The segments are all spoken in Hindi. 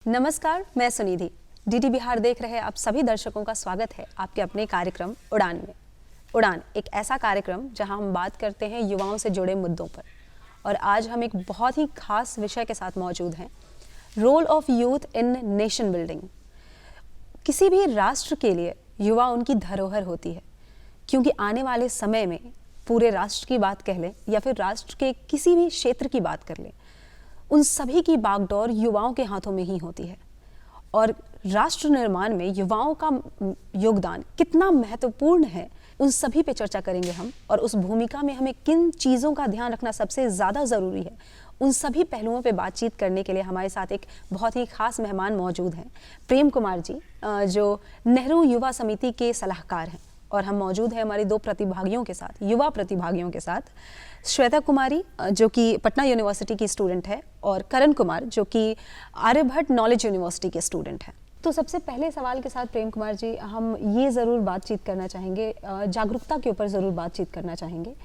नमस्कार, मैं सुनिधि। डीडी बिहार देख रहे आप सभी दर्शकों का स्वागत है आपके अपने कार्यक्रम उड़ान में। उड़ान एक ऐसा कार्यक्रम जहां हम बात करते हैं युवाओं से जुड़े मुद्दों पर, और आज हम एक बहुत ही खास विषय के साथ मौजूद हैं, role of youth in nation building. किसी भी राष्ट्र के लिए युवा उनकी धरोहर होती है, क्योंकि आने वाले समय में पूरे राष्ट्र की बात कह लें या फिर राष्ट्र के किसी भी क्षेत्र की बात कर लें, उन सभी की बागडोर युवाओं के हाथों में ही होती है। और राष्ट्र निर्माण में युवाओं का योगदान कितना महत्वपूर्ण है, उन सभी पे चर्चा करेंगे हम। और उस भूमिका में हमें किन चीज़ों का ध्यान रखना सबसे ज़्यादा ज़रूरी है, उन सभी पहलुओं पे बातचीत करने के लिए हमारे साथ एक बहुत ही खास मेहमान मौजूद हैं, प्रेम कुमार जी, जो नेहरू युवा समिति के सलाहकार हैं। और हम मौजूद हैं हमारे दो प्रतिभागियों के साथ, युवा प्रतिभागियों के साथ, श्वेता कुमारी जो कि पटना यूनिवर्सिटी की स्टूडेंट है, और करण कुमार जो कि आर्यभट्ट नॉलेज यूनिवर्सिटी के स्टूडेंट हैं। तो सबसे पहले सवाल के साथ प्रेम कुमार जी, हम ये ज़रूर बातचीत करना चाहेंगे, जागरूकता के ऊपर ज़रूर बातचीत करना चाहेंगे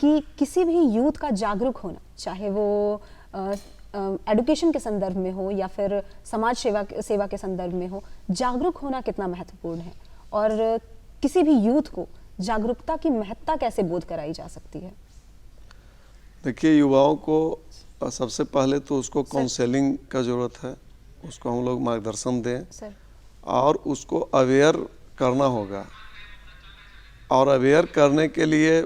कि किसी भी यूथ का जागरूक होना, चाहे वो एडुकेशन के संदर्भ में हो या फिर समाज सेवा के संदर्भ में हो, जागरूक होना कितना महत्वपूर्ण है, और किसी भी यूथ को जागरूकता की महत्ता कैसे बोध कराई जा सकती है? देखिए, युवाओं को सबसे पहले तो उसको काउंसलिंग का ज़रूरत है, उसको हम लोग मार्गदर्शन दें सर। और उसको अवेयर करना होगा। और अवेयर करने के लिए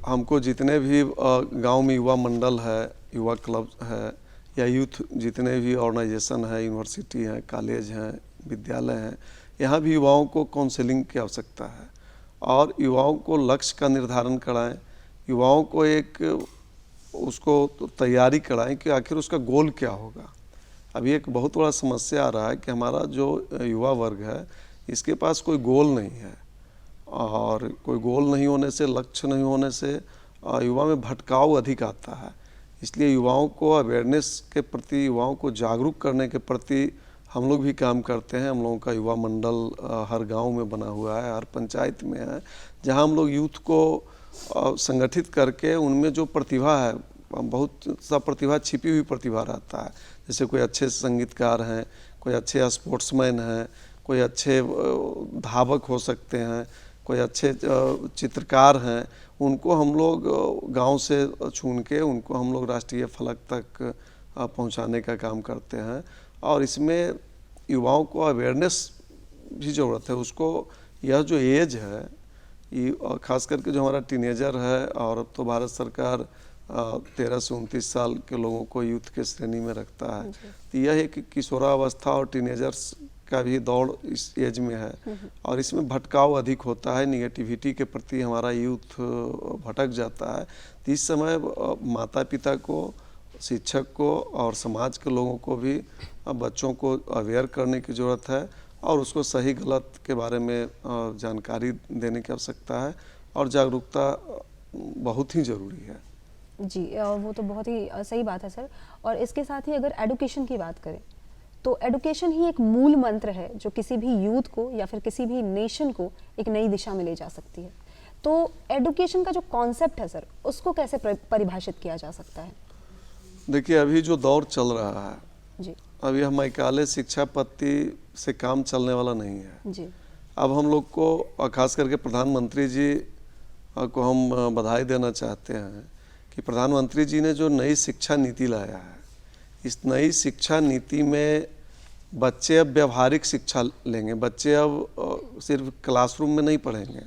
हमको जितने भी गांव में युवा मंडल है, युवा क्लब है, या यूथ जितने भी ऑर्गेनाइजेशन है, यूनिवर्सिटी है, कॉलेज हैं, विद्यालय हैं, यहाँ भी युवाओं को काउंसलिंग की आवश्यकता है। और युवाओं को लक्ष्य का निर्धारण कराएं, युवाओं को एक उसको तैयारी कराएं कि आखिर उसका गोल क्या होगा। अभी एक बहुत बड़ा समस्या आ रहा है कि हमारा जो युवा वर्ग है, इसके पास कोई गोल नहीं है, और कोई गोल नहीं होने से, लक्ष्य नहीं होने से युवा में भटकाव अधिक आता है। इसलिए युवाओं को अवेयरनेस के प्रति, युवाओं को जागरूक करने के प्रति हम लोग भी काम करते हैं। हम लोगों का युवा मंडल हर गांव में बना हुआ है, हर पंचायत में है, जहां हम लोग यूथ को संगठित करके उनमें जो प्रतिभा है, बहुत सा प्रतिभा, छिपी हुई प्रतिभा रहता है। जैसे कोई अच्छे संगीतकार हैं, कोई अच्छे स्पोर्ट्समैन हैं, कोई अच्छे धावक हो सकते हैं, कोई अच्छे चित्रकार हैं, उनको हम लोग गांव से चुन के उनको हम लोग राष्ट्रीय फलक तक पहुंचाने का काम करते हैं। और इसमें युवाओं को अवेयरनेस भी ज़रूरत है। उसको यह जो एज है, ये खास करके जो हमारा टीनेजर है, और अब तो भारत सरकार 13 से 29 साल के लोगों को यूथ के श्रेणी में रखता है, तो यह एक किशोरावस्था और टीनेजर्स का भी दौड़ इस एज में है, और इसमें भटकाव अधिक होता है, निगेटिविटी के प्रति हमारा यूथ भटक जाता है। तो इस समय माता पिता को, शिक्षक को और समाज के लोगों को भी बच्चों को अवेयर करने की ज़रूरत है, और उसको सही गलत के बारे में जानकारी देने की आवश्यकता है, और जागरूकता बहुत ही ज़रूरी है। जी, वो तो बहुत ही सही बात है सर। और इसके साथ ही अगर एडुकेशन की बात करें, तो एडुकेशन ही एक मूल मंत्र है जो किसी भी यूथ को या फिर किसी भी नेशन को एक नई दिशा में ले जा सकती है। तो एडुकेशन का जो कॉन्सेप्ट है सर, उसको कैसे परिभाषित किया जा सकता है? देखिए, अभी जो दौर चल रहा है जी, अभी हमारे शिक्षा पद्धति से काम चलने वाला नहीं है जी। अब हम लोग को, खास करके प्रधानमंत्री जी को हम बधाई देना चाहते हैं कि प्रधानमंत्री जी ने जो नई शिक्षा नीति लाया है, इस नई शिक्षा नीति में बच्चे अब व्यवहारिक शिक्षा लेंगे। बच्चे अब सिर्फ क्लासरूम में नहीं पढ़ेंगे,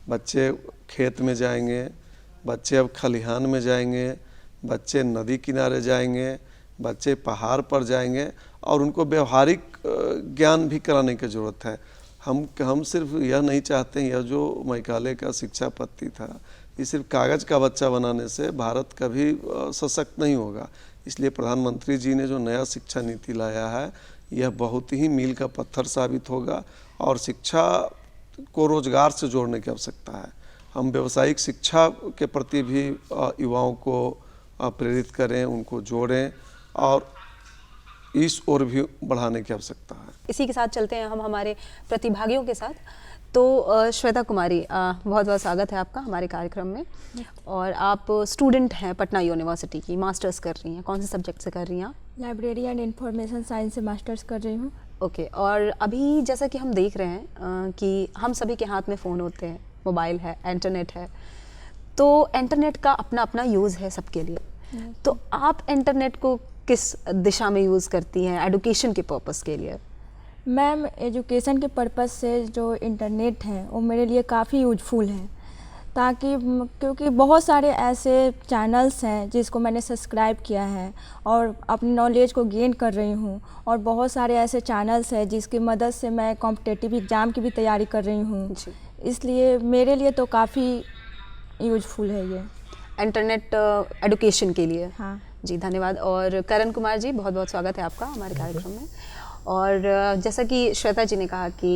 बच्चे खेत में जाएंगे, बच्चे अब खलिहान में जाएंगे, बच्चे नदी किनारे जाएंगे, बच्चे पहाड़ पर जाएंगे, और उनको व्यवहारिक ज्ञान भी कराने की ज़रूरत है। हम सिर्फ यह नहीं चाहते हैं, यह जो मैकाले का शिक्षा पद्धति था, ये सिर्फ कागज़ का बच्चा बनाने से भारत कभी सशक्त नहीं होगा। इसलिए प्रधानमंत्री जी ने जो नया शिक्षा नीति लाया है, यह बहुत ही मील का पत्थर साबित होगा, और शिक्षा को रोजगार से जोड़ने की आवश्यकता है। हम व्यावसायिक शिक्षा के प्रति भी युवाओं को प्रेरित करें, उनको जोड़ें, और इस ओर भी बढ़ाने की आवश्यकता है। इसी के साथ चलते हैं हम हमारे प्रतिभागियों के साथ। तो श्वेता कुमारी, बहुत बहुत स्वागत है आपका हमारे कार्यक्रम में। और आप स्टूडेंट हैं पटना यूनिवर्सिटी की, मास्टर्स कर रही हैं। कौन से सब्जेक्ट से कर रही हैं आप? लाइब्रेरी एंड इंफॉर्मेशन साइंस से मास्टर्स कर रही हूँ। ओके। और अभी जैसा कि हम देख रहे हैं कि हम सभी के हाथ में फ़ोन होते हैं, मोबाइल है, इंटरनेट है, तो इंटरनेट का अपना अपना यूज़ है सबके लिए। तो आप इंटरनेट को किस दिशा में यूज़ करती हैं एडुकेशन के पर्पस के लिए? मैम, एजुकेशन के पर्पस से जो इंटरनेट है वो मेरे लिए काफ़ी यूजफुल है, ताकि क्योंकि बहुत सारे ऐसे चैनल्स हैं जिसको मैंने सब्सक्राइब किया है और अपनी नॉलेज को गेन कर रही हूँ, और बहुत सारे ऐसे चैनल्स हैं जिसकी मदद से मैं कॉम्पिटिटिव एग्ज़ाम की भी तैयारी कर रही हूँ। इसलिए मेरे लिए तो काफ़ी यूजफुल है ये इंटरनेट एडुकेशन के लिए। हाँ जी, धन्यवाद। और करण कुमार जी, बहुत बहुत स्वागत है आपका हमारे कार्यक्रम में। और जैसा कि श्वेता जी ने कहा कि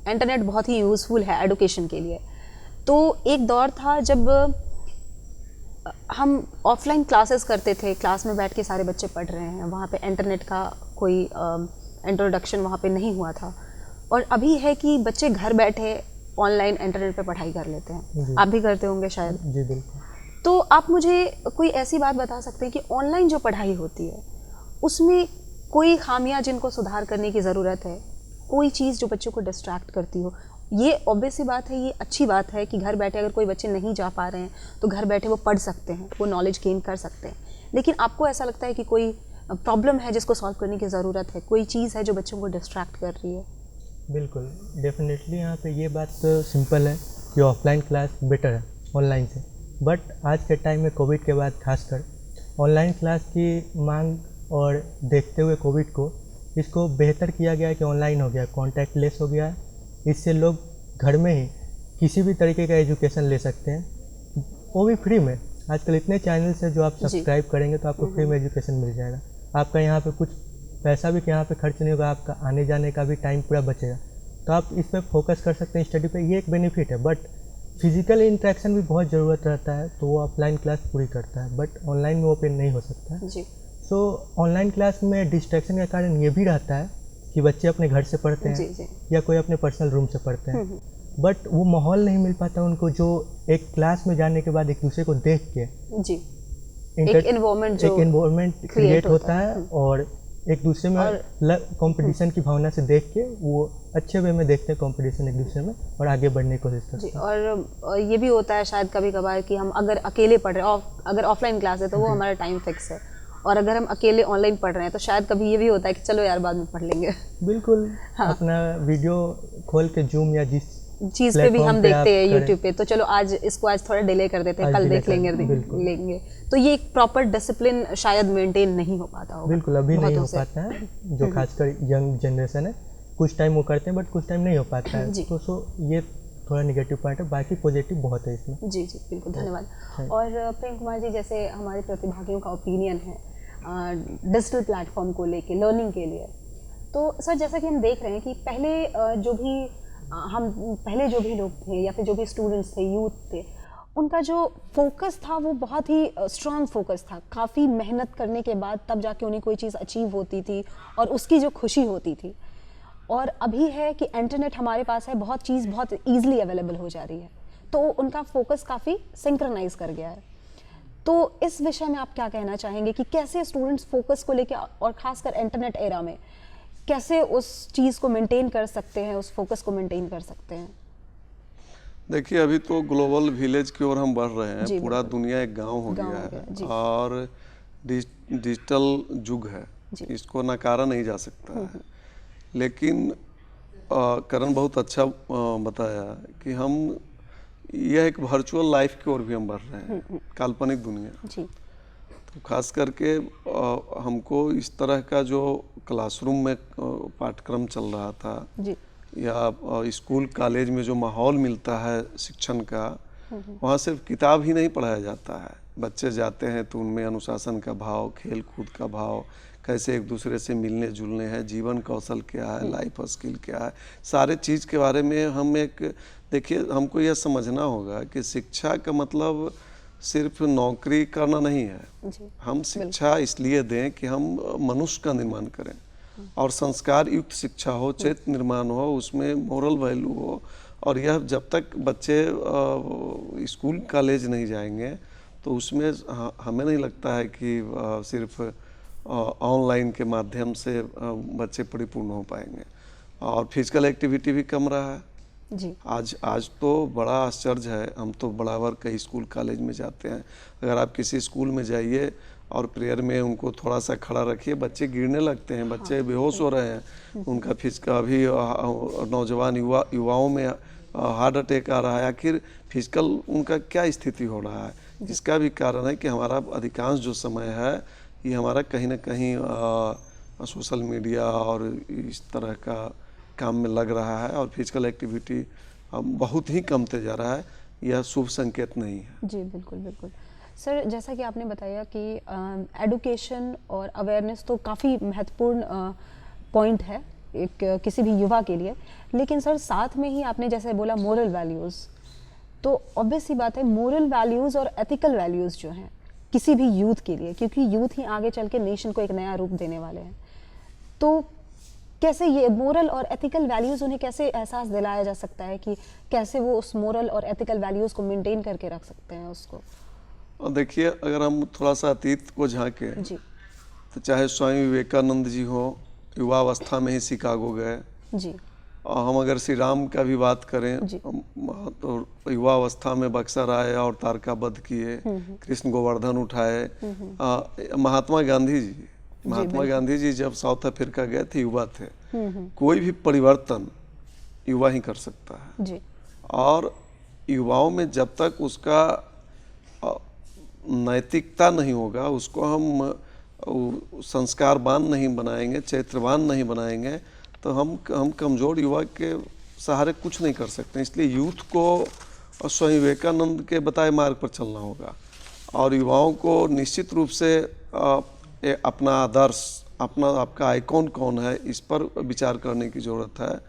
इंटरनेट बहुत ही यूज़फुल है एडुकेशन के लिए, तो एक दौर था जब हम ऑफलाइन क्लासेस करते थे, क्लास में बैठ के सारे बच्चे पढ़ रहे हैं, वहाँ पे इंटरनेट का कोई इंट्रोडक्शन वहाँ पे नहीं हुआ था। और अभी है कि बच्चे घर बैठे ऑनलाइन इंटरनेट पे पढ़ाई कर लेते हैं। आप भी करते होंगे शायद। जी बिल्कुल। तो आप मुझे कोई ऐसी बात बता सकते हैं कि ऑनलाइन जो पढ़ाई होती है उसमें कोई खामियां जिनको सुधार करने की ज़रूरत है, कोई चीज़ जो बच्चों को डिस्ट्रैक्ट करती हो? ये ऑब्वियस सी बात है, ये अच्छी बात है कि घर बैठे अगर कोई बच्चे नहीं जा पा रहे हैं तो घर बैठे वो पढ़ सकते हैं, वो नॉलेज गेन कर सकते हैं। लेकिन आपको ऐसा लगता है कि कोई प्रॉब्लम है जिसको सॉल्व करने की ज़रूरत है, कोई चीज़ है जो बच्चों को डिस्ट्रैक्ट कर रही है? बिल्कुल, डेफिनेटली यहाँ पे ये बात तो सिंपल है कि ऑफलाइन क्लास बेटर है ऑनलाइन से, बट आज के टाइम में कोविड के बाद खासकर ऑनलाइन क्लास की मांग और देखते हुए कोविड को इसको बेहतर किया गया है कि ऑनलाइन हो गया, कॉन्टैक्ट लेस हो गया है। इससे लोग घर में ही किसी भी तरीके का एजुकेशन ले सकते हैं, वो भी फ्री में। आजकल इतने चैनल्स हैं जो आप सब्सक्राइब करेंगे तो आपको फ्री में एजुकेशन मिल जाएगा। आपका यहाँ पे कुछ पैसा भी यहाँ पे खर्च नहीं होगा, आपका आने जाने का भी टाइम पूरा बचेगा, तो आप इस पर फोकस कर सकते हैं स्टडी पे। ये एक बेनिफिट है, बट फिजिकल इंटरेक्शन भी बहुत ज़रूरत रहता है, तो वो ऑफलाइन क्लास पूरी करता है, बट ऑनलाइन में वो पे नहीं हो सकता है। जी। सो ऑनलाइन क्लास में डिस्ट्रैक्शन का कारण ये भी रहता है कि बच्चे अपने घर से पढ़ते जी, हैं जी। या कोई अपने पर्सनल रूम से पढ़ते हैं, बट वो माहौल नहीं मिल पाता उनको जो एक क्लास में जाने के बाद एक दूसरे को देख के जी, एक एनवायरनमेंट क्रिएट होता है और एक दूसरे में कंपटीशन की भावना से देख के वो अच्छे वे में देखते हैं कंपटीशन एक दूसरे में और आगे बढ़ने की कोशिश करते हैं। और ये भी होता है शायद कभी कभार कि हम अगर अकेले पढ़ रहे हैं, अगर ऑफलाइन क्लास है तो वो हमारा टाइम फिक्स है, और अगर हम अकेले ऑनलाइन पढ़ रहे हैं तो शायद कभी ये भी होता है कि चलो यार बाद में पढ़ लेंगे। बिल्कुल। हाँ। अपना वीडियो खोल के जूम या जिस चीज़ पे भी हम देखते हैं यूट्यूब पे, तो चलो आज इसको आज थोड़ा डिले कर देते हैं, कल देख लेंगे लेंगे। तो ये एक प्रॉपर डिसिप्लिन शायद मेंटेन नहीं हो पाता होगा। बिल्कुल, अभी नहीं हो पाता है, जो खासकर यंग जनरेशन है, कुछ टाइम वो करते हैं बट कुछ टाइम नहीं हो पाता है। तो ये थोड़ा नेगेटिव पॉइंट है, बाकी पॉजिटिव बहुत है इसमें। जी जी बिल्कुल, धन्यवाद। और प्रेम कुमार जी, जैसे हमारे प्रतिभागियों का ओपिनियन है डिजिटल प्लेटफॉर्म को लेके लर्निंग के लिए, तो सर जैसा कि हम देख रहे हैं कि पहले जो भी लोग थे या फिर जो भी स्टूडेंट्स थे, यूथ थे, उनका जो फोकस था वो बहुत ही स्ट्रॉन्ग फोकस था। काफ़ी मेहनत करने के बाद तब जाके उन्हें कोई चीज़ अचीव होती थी और उसकी जो खुशी होती थी। और अभी है कि इंटरनेट हमारे पास है, बहुत चीज़ बहुत ईजिली अवेलेबल हो जा रही है, तो उनका फोकस काफ़ी सिंक्रोनाइज कर गया है। तो इस विषय में आप क्या कहना चाहेंगे कि कैसे स्टूडेंट्स फोकस को लेकर और ख़ासकर इंटरनेट एरा में कैसे उस चीज़ को मेंटेन कर सकते हैं, उस फोकस को मेंटेन कर सकते हैं? देखिए, अभी तो ग्लोबल विलेज की ओर हम बढ़ रहे हैं, पूरा दुनिया एक गांव हो गया है और डिजिटल युग है, इसको नकारा नहीं जा सकता है। लेकिन करण बहुत अच्छा बताया कि हम यह एक वर्चुअल लाइफ की ओर भी हम बढ़ रहे हैं, काल्पनिक दुनिया। तो खास करके हमको इस तरह का जो क्लासरूम में पाठ्यक्रम चल रहा था या स्कूल कॉलेज में जो माहौल मिलता है शिक्षण का, वहाँ सिर्फ किताब ही नहीं पढ़ाया जाता है। बच्चे जाते हैं तो उनमें अनुशासन का भाव, खेल कूद का भाव, कैसे एक दूसरे से मिलने जुलने हैं, जीवन कौशल क्या है, लाइफ स्किल क्या है, सारे चीज़ के बारे में हम देखिए हमको यह समझना होगा कि शिक्षा का मतलब सिर्फ नौकरी करना नहीं है। हम शिक्षा इसलिए दें कि हम मनुष्य का निर्माण करें और संस्कार युक्त शिक्षा हो, चरित्र निर्माण हो, उसमें मोरल वैल्यू हो। और यह जब तक बच्चे स्कूल कॉलेज नहीं जाएंगे तो उसमें हमें नहीं लगता है कि सिर्फ ऑनलाइन के माध्यम से बच्चे परिपूर्ण हो पाएंगे। और फिजिकल एक्टिविटी भी कम रहा है जी। आज तो बड़ा आश्चर्य है, हम तो बराबर कई स्कूल कॉलेज में जाते हैं, अगर आप किसी स्कूल में जाइए और प्रेयर में उनको थोड़ा सा खड़ा रखिए, बच्चे गिरने लगते हैं, बच्चे बेहोश हो रहे हैं, उनका फिजिकल अभी नौजवान युवाओं में हार्ट अटैक आ रहा है। आखिर फिजिकल उनका क्या स्थिति हो रहा है? इसका भी कारण है कि हमारा अधिकांश जो समय है ये हमारा कहीं ना कहीं सोशल मीडिया और इस तरह का काम में लग रहा है और फिजिकल एक्टिविटी बहुत ही कमते जा रहा है। यह शुभ संकेत नहीं है। जी बिल्कुल बिल्कुल। सर जैसा कि आपने बताया कि एडुकेशन और अवेयरनेस तो काफ़ी महत्वपूर्ण पॉइंट है एक किसी भी युवा के लिए, लेकिन सर साथ में ही आपने जैसे बोला मोरल वैल्यूज़, तो ऑब्वियस सी बात है मोरल वैल्यूज़ और एथिकल वैल्यूज़ जो हैं किसी भी यूथ के लिए, क्योंकि यूथ ही आगे चल के नेशन को एक नया रूप देने वाले हैं, तो कैसे ये मोरल और एथिकल वैल्यूज़ उन्हें कैसे एहसास दिलाया जा सकता है कि कैसे वो उस मोरल और एथिकल वैल्यूज़ को मेंटेन करके रख सकते हैं उसको? और देखिए, अगर हम थोड़ा सा अतीत को झांकें जी तो चाहे स्वामी विवेकानंद जी हो, युवावस्था में ही शिकागो गए, जी और हम अगर श्री राम का भी बात करें जी। तो युवावस्था में बक्सर आए और तारका वध किए, कृष्ण गोवर्धन उठाए। महात्मा गांधी जी जब साउथ अफ्रीका गए थे युवा थे। कोई भी परिवर्तन युवा ही कर सकता है जी और युवाओं में जब तक उसका नैतिकता नहीं होगा, उसको हम संस्कारवान नहीं बनाएंगे, चरित्रवान नहीं बनाएंगे, तो हम कमज़ोर युवा के सहारे कुछ नहीं कर सकते। इसलिए यूथ को स्वामी विवेकानंद के बताए मार्ग पर चलना होगा और युवाओं को निश्चित रूप से अपना आदर्श, आपका आइकॉन कौन है, इस पर विचार करने की ज़रूरत है।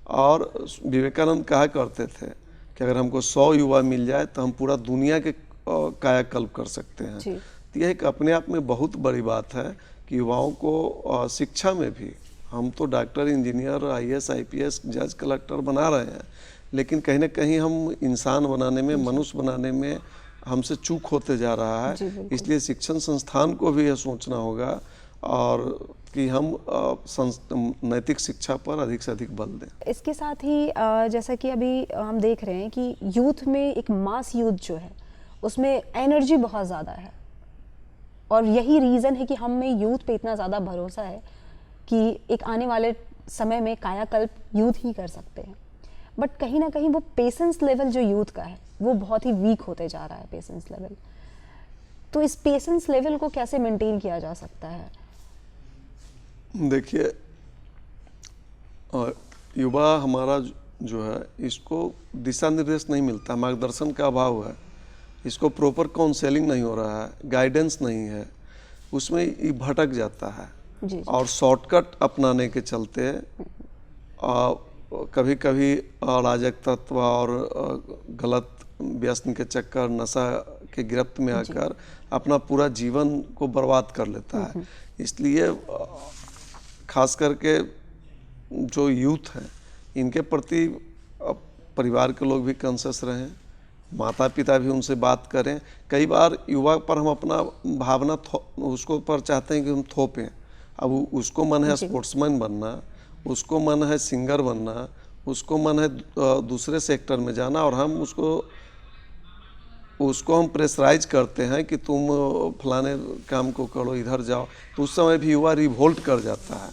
और विवेकानंद कहा करते थे कि अगर हमको 100 युवा मिल जाए तो हम पूरा दुनिया के कायाकल्प कर सकते हैं। तो यह एक अपने आप में बहुत बड़ी बात है कि युवाओं को शिक्षा में भी, हम तो डॉक्टर, इंजीनियर, IAS, IPS, जज, कलेक्टर बना रहे हैं, लेकिन कहीं ना कहीं हम इंसान बनाने में, मनुष्य बनाने में हमसे चूक होते जा रहा है। इसलिए शिक्षण संस्थान को भी यह सोचना होगा और कि हम नैतिक शिक्षा पर अधिक से अधिक बल दें। इसके साथ ही जैसा कि अभी हम देख रहे हैं कि यूथ में एक मास यूथ जो है उसमें एनर्जी बहुत ज़्यादा है और यही रीज़न है कि हम में यूथ पे इतना ज़्यादा भरोसा है कि एक आने वाले समय में कायाकल्प यूथ ही कर सकते हैं। बट कहीं ना कहीं वो पेशेंस लेवल जो यूथ का है वो बहुत ही वीक होते जा रहा है, पेशेंस लेवल। तो इस पेशेंस लेवल को कैसे मेंटेन किया जा सकता है? देखिए, युवा हमारा जो है इसको दिशा निर्देश नहीं मिलता, मार्गदर्शन का अभाव है, इसको प्रॉपर काउंसलिंग नहीं हो रहा है, गाइडेंस नहीं है, उसमें ये भटक जाता है। जी। और शॉर्टकट अपनाने के चलते कभी कभी अराजक तत्व और गलत व्यसन के चक्कर, नशा के गिरफ्त में आकर अपना पूरा जीवन को बर्बाद कर लेता है। इसलिए खास करके जो यूथ हैं इनके प्रति परिवार के लोग भी कॉन्शियस रहें, माता पिता भी उनसे बात करें। कई बार युवा पर हम अपना भावना उसको पर चाहते हैं कि हम थोपें। अब उसको मन है स्पोर्ट्समैन बनना, उसको मन है सिंगर बनना, उसको मन है दूसरे सेक्टर में जाना, और हम उसको हम प्रेशराइज करते हैं कि तुम फलाने काम को करो, इधर जाओ। तो उस समय भी युवा रिवोल्ट कर जाता है,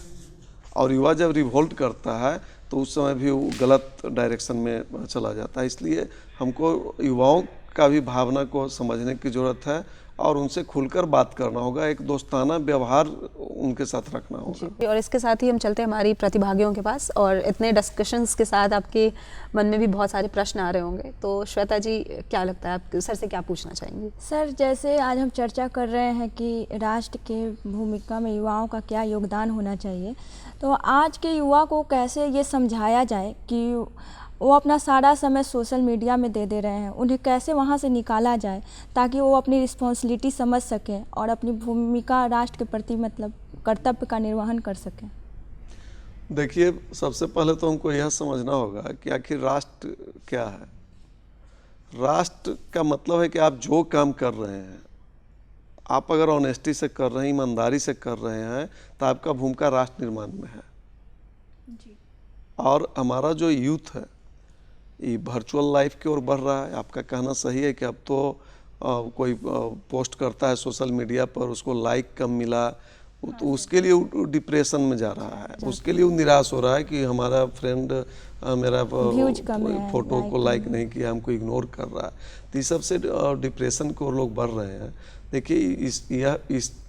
और युवा जब रिवोल्ट करता है तो उस समय भी वो गलत डायरेक्शन में चला जाता है। इसलिए हमको युवाओं का भी भावना को समझने की ज़रूरत है और उनसे खुलकर बात करना होगा, एक दोस्ताना व्यवहार उनके साथ रखना होगा। और इसके साथ ही हम चलते हैं हमारी प्रतिभागियों के पास, और इतने डिस्कशंस के साथ आपके मन में भी बहुत सारे प्रश्न आ रहे होंगे। तो श्वेता जी, क्या लगता है, आप सर से क्या पूछना चाहेंगी? सर, जैसे आज हम चर्चा कर रहे हैं कि राष्ट्र के भूमिका में युवाओं का क्या योगदान होना चाहिए, तो आज के युवा को कैसे ये समझाया जाए कि वो अपना सारा समय सोशल मीडिया में दे रहे हैं, उन्हें कैसे वहाँ से निकाला जाए ताकि वो अपनी रिस्पॉन्सिबिलिटी समझ सकें और अपनी भूमिका राष्ट्र के प्रति, मतलब कर्तव्य का निर्वहन कर सकें? देखिए, सबसे पहले तो हमको यह समझना होगा कि आखिर राष्ट्र क्या है। राष्ट्र का मतलब है कि आप जो काम कर रहे हैं, आप अगर ऑनेस्टी से कर रहे हैं, ईमानदारी से कर रहे हैं, तो आपका भूमिका राष्ट्र निर्माण में है। जी। और हमारा जो यूथ है ये वर्चुअल लाइफ की ओर बढ़ रहा है। आपका कहना सही है कि अब तो कोई पोस्ट करता है सोशल मीडिया पर, उसको लाइक कम मिला, तो उसके लिए वो डिप्रेशन में जा रहा है, उसके लिए वो निराश हो रहा है कि हमारा फ्रेंड मेरा व्यूज कम है, फोटो को लाइक नहीं किया, हमको इग्नोर कर रहा है। तो इस सबसे डिप्रेशन की ओर लोग बढ़ रहे हैं। देखिए,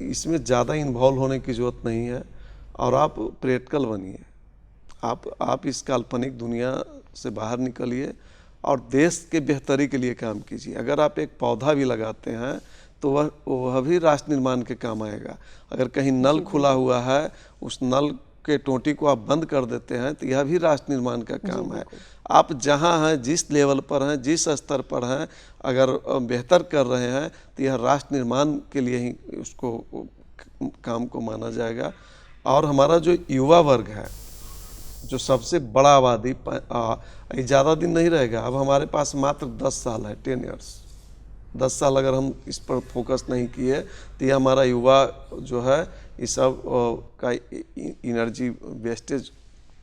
इसमें ज़्यादा इन्वॉल्व होने की ज़रूरत नहीं है, और आप प्रैक्टिकल बनिए। आप इस काल्पनिक दुनिया से बाहर निकलिए और देश के बेहतरी के लिए काम कीजिए। अगर आप एक पौधा भी लगाते हैं तो वह भी राष्ट्र निर्माण के काम आएगा। अगर कहीं नल खुला हुआ है, उस नल के टोंटी को आप बंद कर देते हैं, तो यह भी राष्ट्र निर्माण का काम है। आप जहां हैं, जिस लेवल पर हैं, जिस स्तर पर हैं, अगर बेहतर कर रहे हैं, तो यह राष्ट्र निर्माण के लिए ही उसको काम को माना जाएगा। और हमारा जो युवा वर्ग है, जो सबसे बड़ा आबादी, ज़्यादा दिन नहीं रहेगा। अब हमारे पास मात्र 10 साल है, 10 ईयर्स। 10 साल अगर हम इस पर फोकस नहीं किए तो ये हमारा युवा जो है, इस सब का एनर्जी वेस्टेज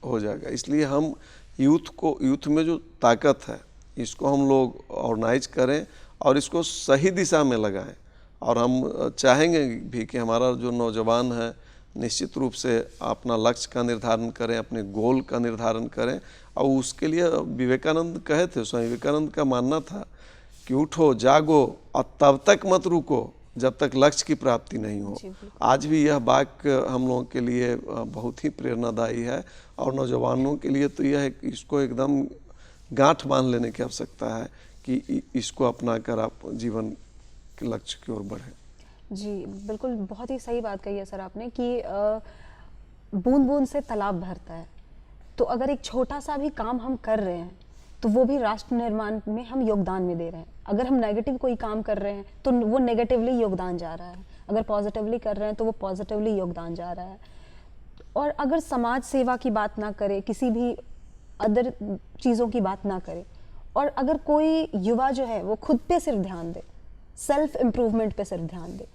हो जाएगा। इसलिए हम यूथ में जो ताकत है, इसको हम लोग ऑर्गेनाइज करें और इसको सही दिशा में लगाएं। और हम चाहेंगे भी कि हमारा जो नौजवान है, निश्चित रूप से अपना लक्ष्य का निर्धारण करें, अपने गोल का निर्धारण करें। और उसके लिए विवेकानंद कहे थे, स्वामी विवेकानंद का मानना था कि उठो, जागो और तब तक मत रुको जब तक लक्ष्य की प्राप्ति नहीं हो। आज भी यह वाक्य हम लोगों के लिए बहुत ही प्रेरणादायी है, और नौजवानों के लिए तो यह है कि इसको एकदम गांठ बांध लेने की आवश्यकता है कि इसको अपना कर आप जीवन के लक्ष्य की ओर बढ़ें। जी बिल्कुल, बहुत ही सही बात कही है सर आपने कि बूंद बूंद से तालाब भरता है। तो अगर एक छोटा सा भी काम हम कर रहे हैं तो वो भी राष्ट्र निर्माण में हम योगदान में दे रहे हैं। अगर हम नेगेटिव कोई काम कर रहे हैं तो वो नेगेटिवली योगदान जा रहा है, अगर पॉजिटिवली कर रहे हैं तो वो पॉजिटिवली योगदान जा रहा है। और अगर समाज सेवा की बात ना करें, किसी भी अदर चीज़ों की बात ना करें, और अगर कोई युवा जो है वो खुद पे सिर्फ ध्यान दे, सेल्फ इम्प्रूवमेंट पे सिर्फ ध्यान दे,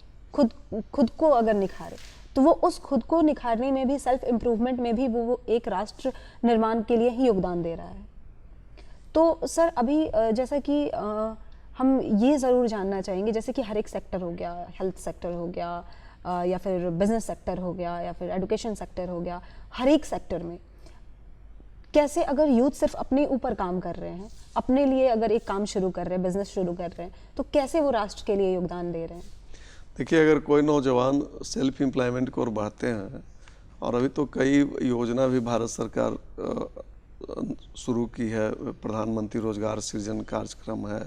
खुद को अगर निखारे, तो वो उस खुद को निखारने में भी, सेल्फ इम्प्रूवमेंट में भी वो एक राष्ट्र निर्माण के लिए ही योगदान दे रहा है। तो सर अभी जैसा कि हम ये ज़रूर जानना चाहेंगे, जैसे कि हर एक सेक्टर हो गया, हेल्थ सेक्टर हो गया, या फिर बिजनेस सेक्टर हो गया, या फिर एजुकेशन सेक्टर हो गया, हर एक सेक्टर में कैसे अगर यूथ सिर्फ अपने ऊपर काम कर रहे हैं, अपने लिए अगर एक काम शुरू कर रहे हैं, बिजनेस शुरू कर रहे हैं, तो कैसे वो राष्ट्र के लिए योगदान दे रहे हैं? देखिए, अगर कोई नौजवान सेल्फ एम्प्लॉयमेंट की ओर बढ़ते हैं, और अभी तो कई योजना भी भारत सरकार शुरू की है, प्रधानमंत्री रोजगार सृजन कार्यक्रम है,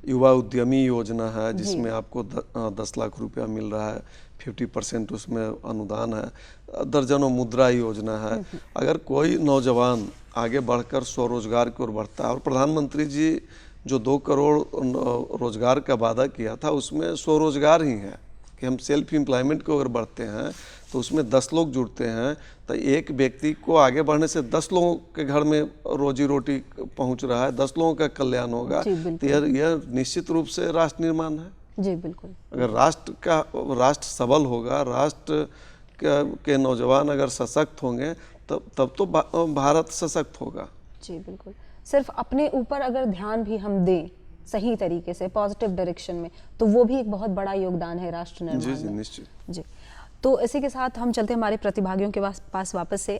युवा उद्यमी योजना है जिसमें आपको 10 लाख रुपया मिल रहा है, 50% उसमें अनुदान है, दर्जनों मुद्रा योजना है। अगर कोई नौजवान आगे बढ़कर स्वरोजगार की ओर बढ़ता है, और प्रधानमंत्री जी जो 2 करोड़ रोजगार का वादा किया था, उसमें स्वरोजगार ही है कि हम सेल्फ एम्प्लॉयमेंट को अगर बढ़ते हैं तो उसमें 10 लोग जुड़ते हैं, तो एक व्यक्ति को आगे बढ़ने से 10 लोगों के घर में रोजी रोटी पहुंच रहा है, 10 लोगों का कल्याण होगा। तो यह निश्चित रूप से राष्ट्र निर्माण है। जी बिल्कुल। अगर राष्ट्र सबल होगा, राष्ट्र के नौजवान अगर सशक्त होंगे, तब तो भारत सशक्त होगा। जी बिल्कुल। सिर्फ अपने ऊपर अगर ध्यान भी हम दें सही तरीके से, पॉजिटिव डायरेक्शन में, तो वो भी एक बहुत बड़ा योगदान है राष्ट्र निर्माण में। जी निश्चित। जी, तो इसी के साथ हम चलते हैं हमारे प्रतिभागियों के पास वापस से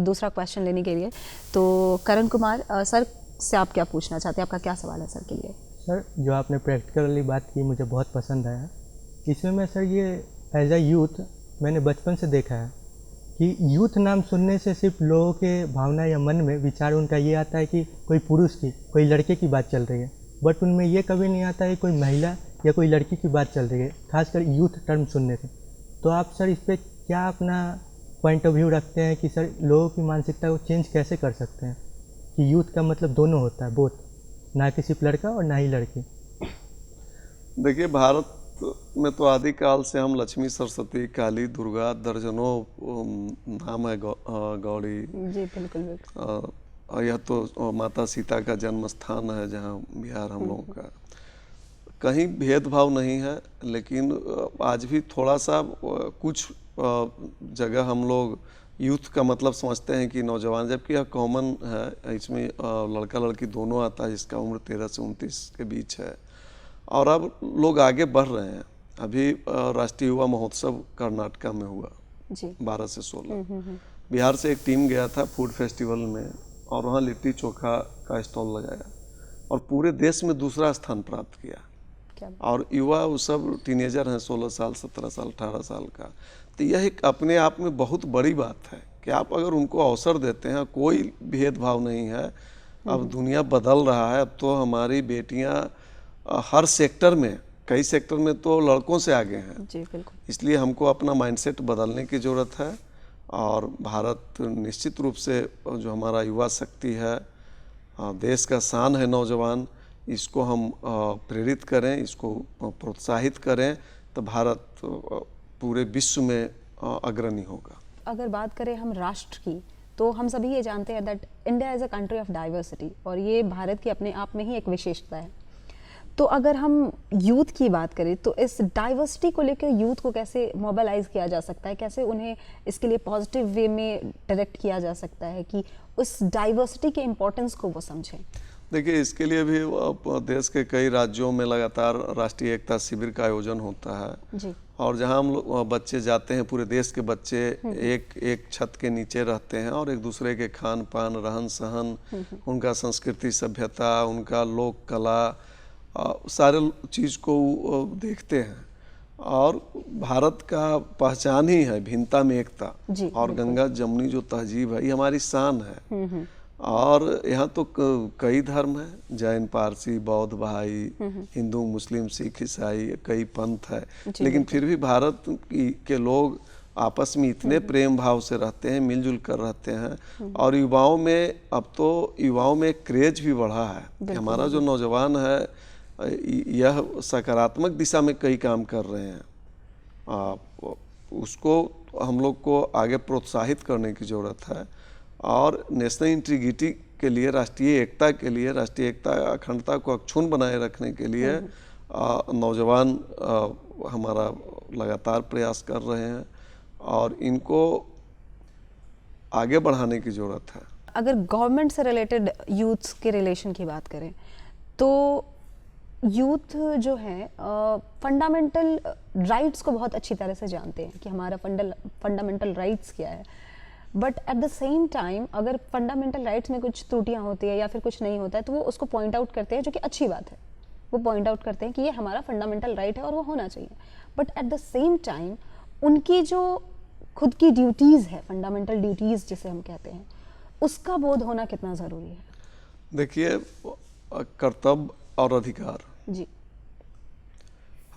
दूसरा क्वेश्चन लेने के लिए। तो करण कुमार सर से आप क्या पूछना चाहते हैं, आपका क्या सवाल है सर के लिए? सर, जो आपने प्रैक्टिकली बात की मुझे बहुत पसंद आया। इसमें मैं सर ये एज अ यूथ मैंने बचपन से देखा है कि यूथ नाम सुनने से सिर्फ लोगों के भावना या मन में विचार उनका ये आता है कि कोई पुरुष की, कोई लड़के की बात चल रही है, बट उनमें ये कभी नहीं आता है कोई महिला या कोई लड़की की बात चल रही है, खासकर यूथ टर्म सुनने से। तो आप सर इस पर क्या अपना पॉइंट ऑफ व्यू रखते हैं कि सर लोगों की मानसिकता को चेंज कैसे कर सकते हैं कि यूथ का मतलब दोनों होता है, बोथ, ना कि सिर्फ लड़का और ना ही लड़की? देखिए, भारत में तो आदिकाल से हम लक्ष्मी, सरस्वती, काली, दुर्गा, दर्जनों नाम है गौरी। जी बिल्कुल बिल्कुल। और यह तो माता सीता का जन्म स्थान है जहाँ बिहार हम लोगों का। कहीं भेदभाव नहीं है, लेकिन आज भी थोड़ा सा कुछ जगह हम लोग यूथ का मतलब समझते हैं कि नौजवान, जबकि यह कॉमन है। इसमें लड़का लड़की दोनों आता है, जिसका उम्र 13 से 29 के बीच है। और अब लोग आगे बढ़ रहे हैं। अभी राष्ट्रीय युवा महोत्सव कर्नाटका में हुआ जी 12 से 16। बिहार से एक टीम गया था फूड फेस्टिवल में, और वहाँ लिट्टी चोखा का स्टॉल लगाया और पूरे देश में दूसरा स्थान प्राप्त किया। क्या और युवा वो सब टीनेजर हैं, 16 साल, 17 साल, 18 साल का। तो यह एक अपने आप में बहुत बड़ी बात है कि आप अगर उनको अवसर देते हैं, कोई भेदभाव नहीं है। अब दुनिया बदल रहा है। अब तो हमारी बेटियां हर सेक्टर में, कई सेक्टर में तो लड़कों से आगे हैं। जी बिल्कुल। इसलिए हमको अपना माइंडसेट बदलने की ज़रूरत है। और भारत निश्चित रूप से जो हमारा युवा शक्ति है, देश का शान है नौजवान, इसको हम प्रेरित करें, इसको प्रोत्साहित करें, तो भारत पूरे विश्व में अग्रणी होगा। अगर बात करें हम राष्ट्र की, तो हम सभी ये जानते हैं that India is a country of diversity, और ये भारत की अपने आप में ही एक विशेषता है। तो अगर हम यूथ की बात करें, तो इस डाइवर्सिटी को लेकर यूथ को कैसे मोबिलाइज किया जा सकता है, कैसे उन्हें इसके लिए पॉजिटिव वे में डायरेक्ट किया जा सकता है कि उस डाइवर्सिटी के इम्पोर्टेंस को वो समझें? देखिए, इसके लिए भी देश के कई राज्यों में लगातार राष्ट्रीय एकता शिविर का आयोजन होता है जी। और जहां हम लोग बच्चे जाते हैं, पूरे देश के बच्चे एक छत के नीचे रहते हैं और एक दूसरे के खान पान, रहन सहन, उनका संस्कृति, सभ्यता, उनका लोक कला, सारे चीज़ को देखते हैं। और भारत का पहचान ही है भिन्नता में एकता। जी, और गंगा जमुनी जो तहजीब है, ये हमारी शान है। और यहाँ तो कई धर्म हैं, जैन, पारसी, बौद्ध, भाई, हिंदू, मुस्लिम, सिख, ईसाई, कई पंथ है। लेकिन फिर भी भारत के लोग आपस में इतने प्रेम भाव से रहते हैं, मिलजुल कर रहते हैं। और युवाओं में, अब तो युवाओं में क्रेज भी बढ़ा है कि हमारा जो नौजवान है यह सकारात्मक दिशा में कई काम कर रहे हैं। उसको हम लोग को आगे प्रोत्साहित करने की ज़रूरत है। और नेशनल इंटीग्रिटी के लिए, राष्ट्रीय एकता के लिए, राष्ट्रीय एकता अखंडता को अक्षुण्ण बनाए रखने के लिए नौजवान हमारा लगातार प्रयास कर रहे हैं और इनको आगे बढ़ाने की ज़रूरत है। अगर गवर्नमेंट से रिलेटेड यूथ्स के रिलेशन की बात करें, तो यूथ जो है फंडामेंटल राइट्स को बहुत अच्छी तरह से जानते हैं कि हमारा फंडामेंटल राइट्स क्या है। But at the same time अगर फंडामेंटल राइट्स में कुछ त्रुटियां होती है या फिर कुछ नहीं होता है, तो वो उसको पॉइंट आउट करते हैं, जो कि अच्छी बात है। वो पॉइंट आउट करते हैं कि ये हमारा फंडामेंटल राइट है और वो होना चाहिए। But at the same time उनकी जो खुद की ड्यूटीज़ है, फंडामेंटल ड्यूटीज़ जिसे हम कहते हैं, उसका बोध होना कितना ज़रूरी है? देखिए, कर्तव्य और अधिकार, जी,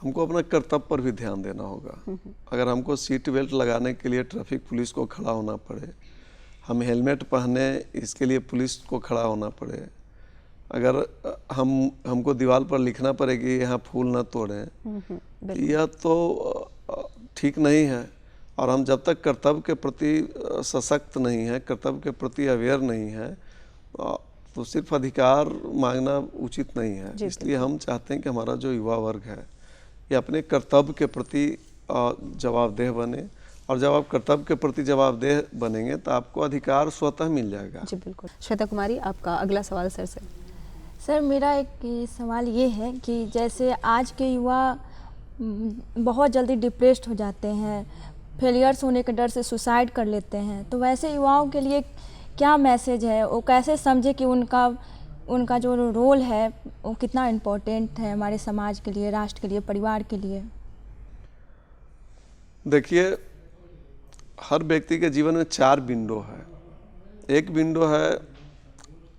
हमको अपना कर्तव्य पर भी ध्यान देना होगा। अगर हमको सीट बेल्ट लगाने के लिए ट्रैफिक पुलिस को खड़ा होना पड़े, हम हेलमेट पहने इसके लिए पुलिस को खड़ा होना पड़े, अगर हमको दीवार पर लिखना पड़े कि यहाँ फूल न तोड़ें, यह तो ठीक नहीं है। और हम जब तक कर्तव्य के प्रति सशक्त नहीं है, कर्तव्य के प्रति अवेयर नहीं है, तो सिर्फ अधिकार मांगना उचित नहीं है। इसलिए हम चाहते हैं कि हमारा जो युवा वर्ग है ये अपने कर्तव्य के प्रति जवाबदेह बने। और जब आप कर्तव्य के प्रति जवाबदेह बनेंगे तो आपको अधिकार स्वतः मिल जाएगा। जी बिल्कुल। श्वेता कुमारी, आपका अगला सवाल सर से। सर, मेरा एक सवाल ये है कि जैसे आज के युवा बहुत जल्दी डिप्रेस्ड हो जाते हैं, फेलियर्स होने के डर से सुसाइड कर लेते हैं, तो वैसे युवाओं के लिए क्या मैसेज है? वो कैसे समझे कि उनका जो रोल है वो कितना इम्पोर्टेंट है हमारे समाज के लिए, राष्ट्र के लिए, परिवार के लिए? देखिए, हर व्यक्ति के जीवन में 4 विंडो है। एक विंडो है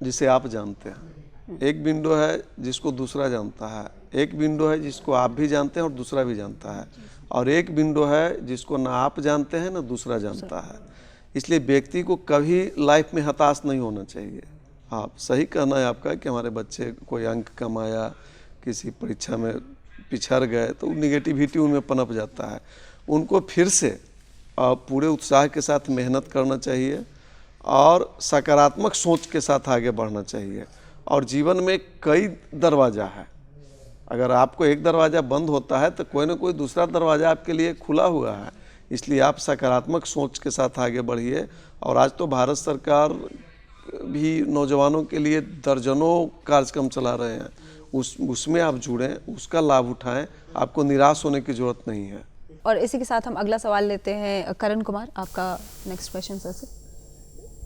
जिसे आप जानते हैं, एक विंडो है जिसको दूसरा जानता है, एक विंडो है जिसको आप भी जानते हैं और दूसरा भी जानता है, और एक विंडो है जिसको ना आप जानते हैं ना दूसरा जानता है। इसलिए व्यक्ति को कभी लाइफ में हताश नहीं होना चाहिए। आप सही कहना है आपका कि हमारे बच्चे कोई अंक कम आया, किसी परीक्षा में पिछड़ गए तो निगेटिविटी उनमें पनप जाता है। उनको फिर से पूरे उत्साह के साथ मेहनत करना चाहिए और सकारात्मक सोच के साथ आगे बढ़ना चाहिए। और जीवन में कई दरवाज़ा है, अगर आपको एक दरवाज़ा बंद होता है तो कोई ना कोई दूसरा दरवाज़ा आपके लिए खुला हुआ है। इसलिए आप सकारात्मक सोच के साथ आगे बढ़िए। और आज तो भारत सरकार भी नौजवानों के लिए दर्जनों कार्यक्रम चला रहे हैं, उसमें आप जुड़ें, उसका लाभ उठाएं, आपको निराश होने की ज़रूरत नहीं है। और इसी के साथ हम अगला सवाल लेते हैं करण कुमार, आपका नेक्स्ट क्वेश्चन सर से।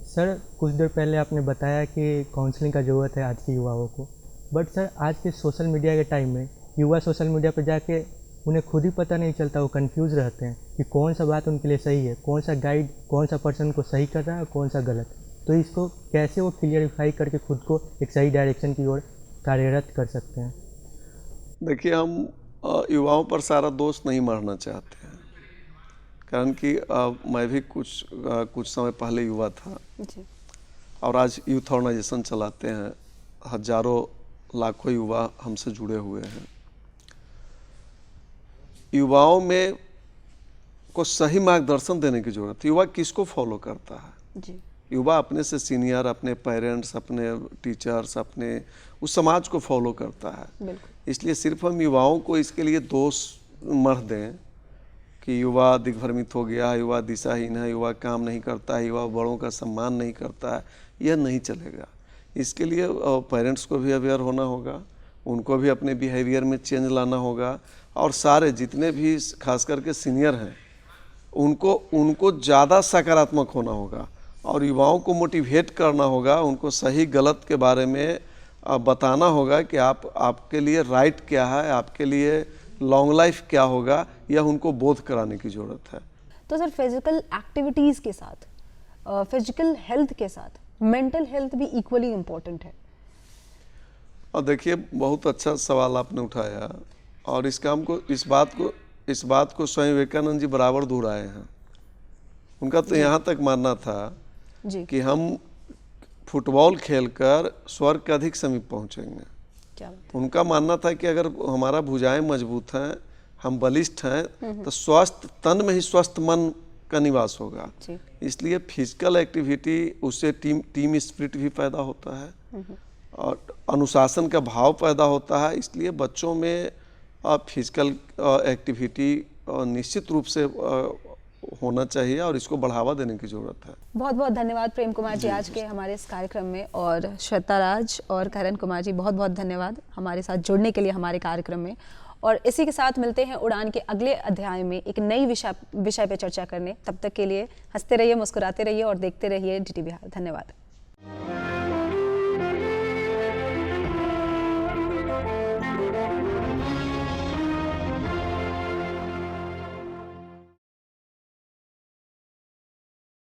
सर कुछ देर पहले आपने बताया कि काउंसलिंग का ज़रूरत है आज के युवाओं को, बट सर आज के सोशल मीडिया के टाइम में युवा सोशल मीडिया पर जाके उन्हें खुद ही पता नहीं चलता, वो कंफ्यूज रहते हैं कि कौन सा बात उनके लिए सही है, कौन सा गाइड कौन सा पर्सन को सही कर रहा है और कौन सा गलत। तो इसको कैसे वो क्लियरिफाई करके खुद को एक सही डायरेक्शन की ओर कार्यरत कर सकते हैं? देखिए, हम युवाओं पर सारा दोष नहीं मारना चाहते हैं, कारण कि मैं भी कुछ समय पहले युवा था जी। और आज यूथ ऑर्गेनाइजेशन चलाते हैं। हजारों लाखों युवा हमसे जुड़े हुए हैं। युवाओं में को सही मार्गदर्शन देने की जरूरत है। युवा किसको फॉलो करता है? जी। युवा अपने से सीनियर, अपने पेरेंट्स, अपने टीचर्स, अपने उस समाज को फॉलो करता है। बिल्कुल। इसलिए सिर्फ हम युवाओं को इसके लिए दोष मढ़ दें कि युवा दिग्भ्रमित हो गया, युवा दिशाहीन है, युवा काम नहीं करता है, युवा बड़ों का सम्मान नहीं करता है, यह नहीं चलेगा। इसके लिए पेरेंट्स को भी अवेयर होना होगा, उनको भी अपने बिहेवियर में चेंज लाना होगा और सारे जितने भी खास करके सीनियर हैं उनको ज़्यादा सकारात्मक होना होगा और युवाओं को मोटिवेट करना होगा, उनको सही गलत के बारे में बताना होगा कि आपके लिए राइट क्या है, आपके लिए लॉन्ग लाइफ क्या होगा, यह उनको बोध कराने की ज़रूरत है। तो सर फिजिकल एक्टिविटीज़ के साथ फिजिकल हेल्थ के साथ मेंटल हेल्थ भी इक्वली इम्पोर्टेंट है। और देखिए, बहुत अच्छा सवाल आपने उठाया और इस बात को स्वामी विवेकानंद जी बराबर दोहराए हैं। उनका तो यहाँ तक मानना था जी। कि हम फुटबॉल खेलकर स्वर्ग के अधिक समीप पहुँचेंगे। क्या बात उनका मानना था कि अगर हमारा भुजाएं मजबूत हैं, हम बलिष्ठ हैं, तो स्वस्थ तन में ही स्वस्थ मन का निवास होगा। जी। इसलिए फिजिकल एक्टिविटी, उससे टीम स्पिरिट भी पैदा होता है और अनुशासन का भाव पैदा होता है। इसलिए बच्चों में फिजिकल एक्टिविटी निश्चित रूप से होना चाहिए और इसको बढ़ावा देने की ज़रूरत है। बहुत बहुत धन्यवाद प्रेम कुमार जी आज के हमारे इस कार्यक्रम में, और श्वेता राज और करण कुमार जी बहुत बहुत धन्यवाद हमारे साथ जुड़ने के लिए हमारे कार्यक्रम में। और इसी के साथ मिलते हैं उड़ान के अगले अध्याय में एक नई विषय पे चर्चा करने। तब तक के लिए हंसते रहिए, मुस्कुराते रहिए और देखते रहिए DT बिहार। धन्यवाद।